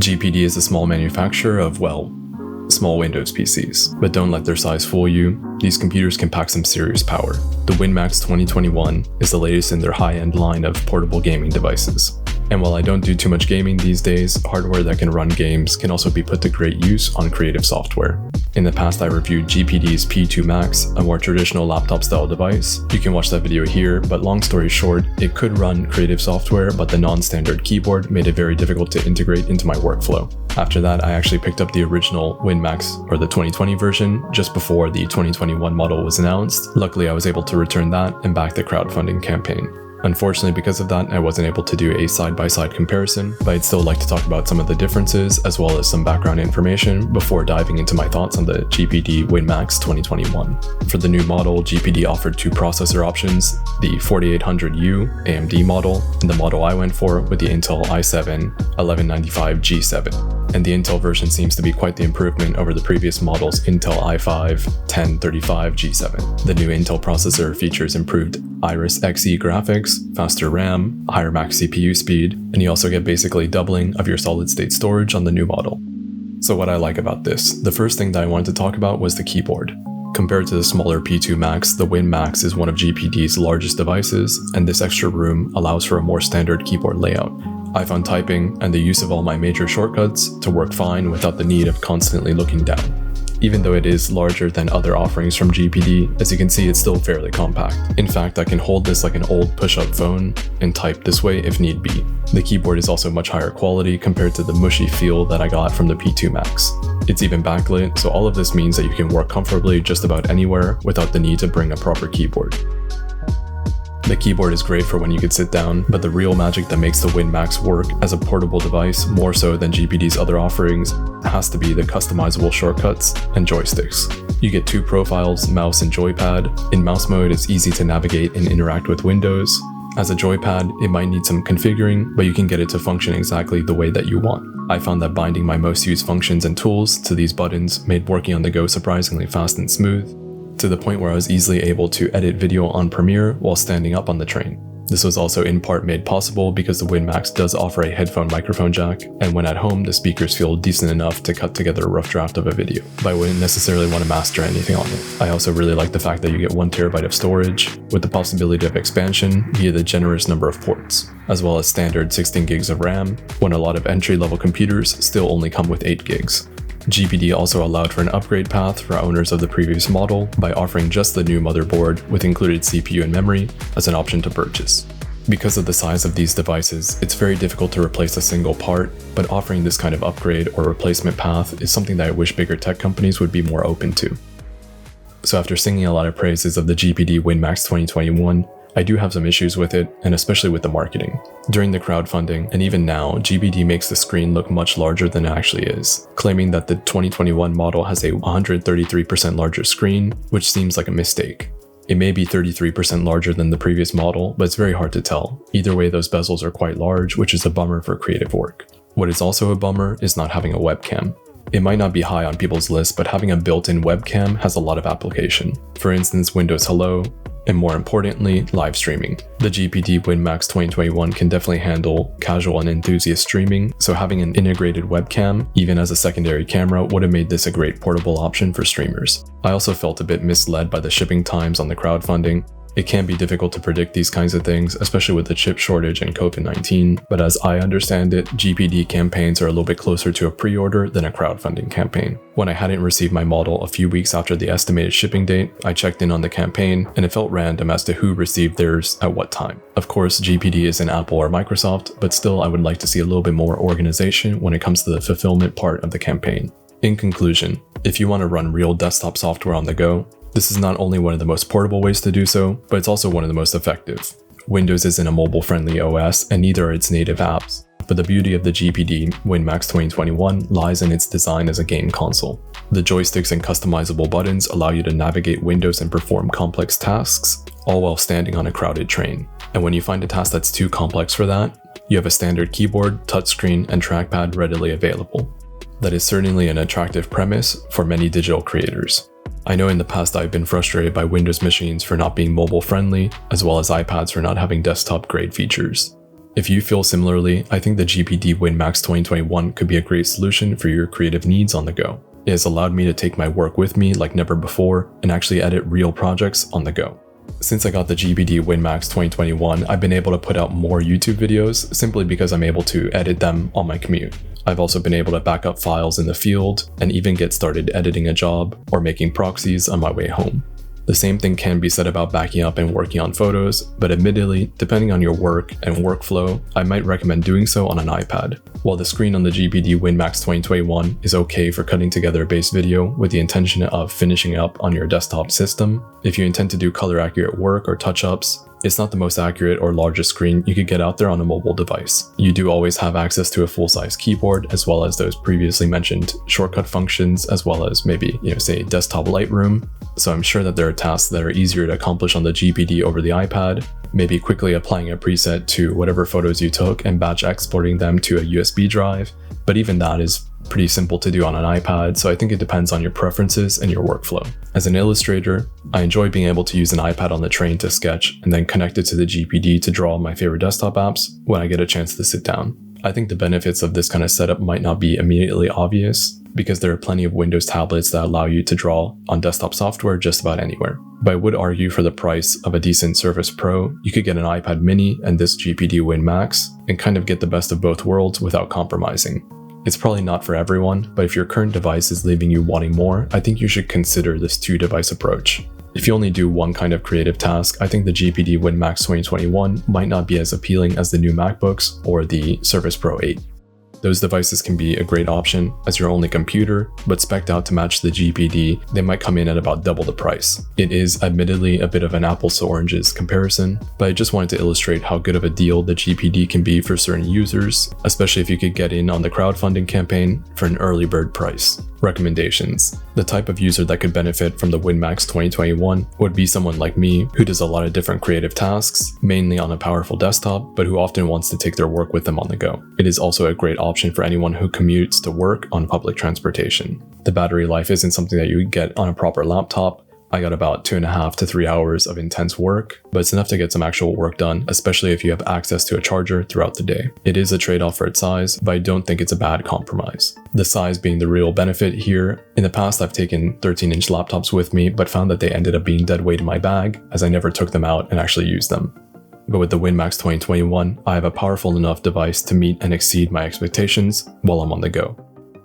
GPD is a small manufacturer of, well, small Windows PCs, but don't let their size fool you. These computers can pack some serious power. The Win Max 2021 is the latest in their high-end line of portable gaming devices. And while I don't do too much gaming these days, hardware that can run games can also be put to great use on creative software. In the past, I reviewed GPD's P2 Max, a more traditional laptop-style device. You can watch that video here, but long story short, it could run creative software, but the non-standard keyboard made it very difficult to integrate into my workflow. After that, I actually picked up the original Win Max, or the 2020 version, just before the 2021 model was announced. Luckily, I was able to return that and back the crowdfunding campaign. Unfortunately, because of that, I wasn't able to do a side-by-side comparison, but I'd still like to talk about some of the differences as well as some background information before diving into my thoughts on the GPD Win Max 2021. For the new model, GPD offered two processor options, the 4800U AMD model and the model I went for with the Intel i7-1195G7. And the Intel version seems to be quite the improvement over the previous model's Intel i5-1035G7. The new Intel processor features improved Iris Xe graphics, faster RAM, higher max CPU speed, and you also get basically doubling of your solid-state storage on the new model. So what I like about this, the first thing that I wanted to talk about was the keyboard. Compared to the smaller P2 Max, the Win Max is one of GPD's largest devices, and this extra room allows for a more standard keyboard layout. I found typing and the use of all my major shortcuts to work fine without the need of constantly looking down. Even though it is larger than other offerings from GPD, as you can see, it's still fairly compact. In fact, I can hold this like an old push-up phone and type this way if need be. The keyboard is also much higher quality compared to the mushy feel that I got from the P2 Max. It's even backlit, so all of this means that you can work comfortably just about anywhere without the need to bring a proper keyboard. The keyboard is great for when you could sit down, but the real magic that makes the Win Max work as a portable device more so than GPD's other offerings has to be the customizable shortcuts and joysticks. You get two profiles, mouse and joypad. In mouse mode, it's easy to navigate and interact with windows. As a joypad, it might need some configuring, but you can get it to function exactly the way that you want. I found that binding my most used functions and tools to these buttons made working on the go surprisingly fast and smooth, to the point where I was easily able to edit video on Premiere while standing up on the train. This was also in part made possible because the Win Max does offer a headphone microphone jack, and when at home, the speakers feel decent enough to cut together a rough draft of a video, but I wouldn't necessarily want to master anything on it. I also really like the fact that you get 1 TB of storage, with the possibility of expansion via the generous number of ports, as well as standard 16 gigs of RAM, when a lot of entry-level computers still only come with 8 gigs. GPD also allowed for an upgrade path for owners of the previous model by offering just the new motherboard with included CPU and memory as an option to purchase. Because of the size of these devices, it's very difficult to replace a single part, but offering this kind of upgrade or replacement path is something that I wish bigger tech companies would be more open to. So after singing a lot of praises of the GPD Win Max 2021, I do have some issues with it, and especially with the marketing. During the crowdfunding, and even now, GPD makes the screen look much larger than it actually is, claiming that the 2021 model has a 133% larger screen, which seems like a mistake. It may be 33% larger than the previous model, but it's very hard to tell. Either way, those bezels are quite large, which is a bummer for creative work. What is also a bummer is not having a webcam. It might not be high on people's list, but having a built-in webcam has a lot of application. For instance, Windows Hello, and more importantly, live streaming. The GPD Win Max 2021 can definitely handle casual and enthusiast streaming, so having an integrated webcam, even as a secondary camera, would have made this a great portable option for streamers. I also felt a bit misled by the shipping times on the crowdfunding. It can be difficult to predict these kinds of things, especially with the chip shortage and COVID-19, but as I understand it, GPD campaigns are a little bit closer to a pre-order than a crowdfunding campaign. When I hadn't received my model a few weeks after the estimated shipping date, I checked in on the campaign, and it felt random as to who received theirs at what time. Of course, GPD isn't Apple or Microsoft, but still I would like to see a little bit more organization when it comes to the fulfillment part of the campaign. In conclusion, if you want to run real desktop software on the go, this is not only one of the most portable ways to do so, but it's also one of the most effective. Windows isn't a mobile-friendly OS, and neither are its native apps, but the beauty of the GPD Win Max 2021 lies in its design as a game console. The joysticks and customizable buttons allow you to navigate windows and perform complex tasks, all while standing on a crowded train. And when you find a task that's too complex for that, you have a standard keyboard, touchscreen, and trackpad readily available. That is certainly an attractive premise for many digital creators. I know in the past I've been frustrated by Windows machines for not being mobile friendly, as well as iPads for not having desktop grade features. If you feel similarly, I think the GPD Win Max 2021 could be a great solution for your creative needs on the go. It has allowed me to take my work with me like never before and actually edit real projects on the go. Since I got the GPD Win Max 2021, I've been able to put out more YouTube videos simply because I'm able to edit them on my commute. I've also been able to back up files in the field and even get started editing a job or making proxies on my way home. The same thing can be said about backing up and working on photos, but admittedly, depending on your work and workflow, I might recommend doing so on an iPad. While the screen on the GPD Win Max 2021 is okay for cutting together a base video with the intention of finishing up on your desktop system, if you intend to do color accurate work or touch-ups, it's not the most accurate or largest screen you could get out there on a mobile device. You do always have access to a full-size keyboard, as well as those previously mentioned shortcut functions, as well as maybe, say, desktop Lightroom. So I'm sure that there are tasks that are easier to accomplish on the GPD over the iPad, maybe quickly applying a preset to whatever photos you took and batch exporting them to a USB drive, but even that is pretty simple to do on an iPad, so I think it depends on your preferences and your workflow. As an illustrator, I enjoy being able to use an iPad on the train to sketch and then connect it to the GPD to draw my favorite desktop apps when I get a chance to sit down. I think the benefits of this kind of setup might not be immediately obvious, because there are plenty of Windows tablets that allow you to draw on desktop software just about anywhere. But I would argue for the price of a decent Surface Pro, you could get an iPad mini and this GPD Win Max and kind of get the best of both worlds without compromising. It's probably not for everyone, but if your current device is leaving you wanting more, I think you should consider this two-device approach. If you only do one kind of creative task, I think the GPD Win Max 2021 might not be as appealing as the new MacBooks or the Surface Pro 8. Those devices can be a great option as your only computer, but spec'd out to match the GPD, they might come in at about double the price. It is admittedly a bit of an apples to oranges comparison, but I just wanted to illustrate how good of a deal the GPD can be for certain users, especially if you could get in on the crowdfunding campaign for an early bird price. Recommendations. The type of user that could benefit from the Win Max 2021 would be someone like me who does a lot of different creative tasks, mainly on a powerful desktop, but who often wants to take their work with them on the go. It is also a great option for anyone who commutes to work on public transportation. The battery life isn't something that you would get on a proper laptop. I got about 2.5 to 3 hours of intense work, but it's enough to get some actual work done, especially if you have access to a charger throughout the day. It is a trade-off for its size, but I don't think it's a bad compromise. The size being the real benefit here. In the past, I've taken 13-inch laptops with me, but found that they ended up being dead weight in my bag, as I never took them out and actually used them. But with the Win Max 2021, I have a powerful enough device to meet and exceed my expectations while I'm on the go.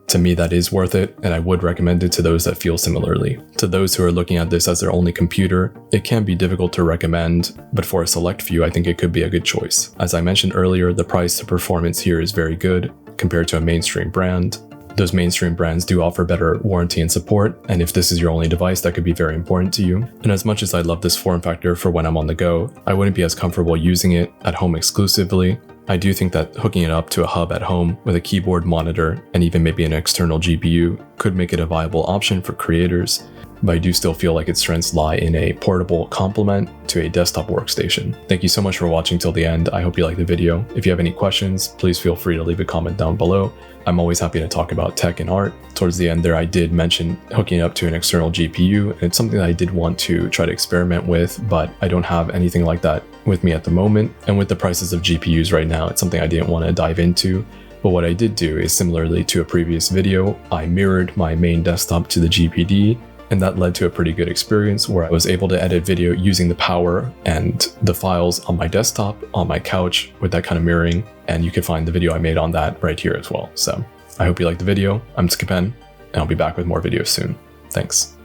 To me, that is worth it, and I would recommend it to those that feel similarly. To those who are looking at this as their only computer, it can be difficult to recommend, but for a select few, I think it could be a good choice. As I mentioned earlier, the price to performance here is very good compared to a mainstream brand. Those mainstream brands do offer better warranty and support, and if this is your only device, that could be very important to you. And as much as I love this form factor for when I'm on the go, I wouldn't be as comfortable using it at home exclusively. I do think that hooking it up to a hub at home with a keyboard, monitor, and even maybe an external GPU could make it a viable option for creators, but I do still feel like its strengths lie in a portable complement to a desktop workstation. Thank you so much for watching till the end. I hope you liked the video. If you have any questions, please feel free to leave a comment down below. I'm always happy to talk about tech and art. Towards the end there, I did mention hooking it up to an external GPU, and it's something that I did want to try to experiment with, but I don't have anything like that with me at the moment. And with the prices of GPUs right now, it's something I didn't want to dive into. But what I did do is, similarly to a previous video, I mirrored my main desktop to the GPD, and that led to a pretty good experience where I was able to edit video using the power and the files on my desktop, on my couch with that kind of mirroring, and you can find the video I made on that right here as well. So I hope you liked the video. I'm Skipen, and I'll be back with more videos soon. Thanks.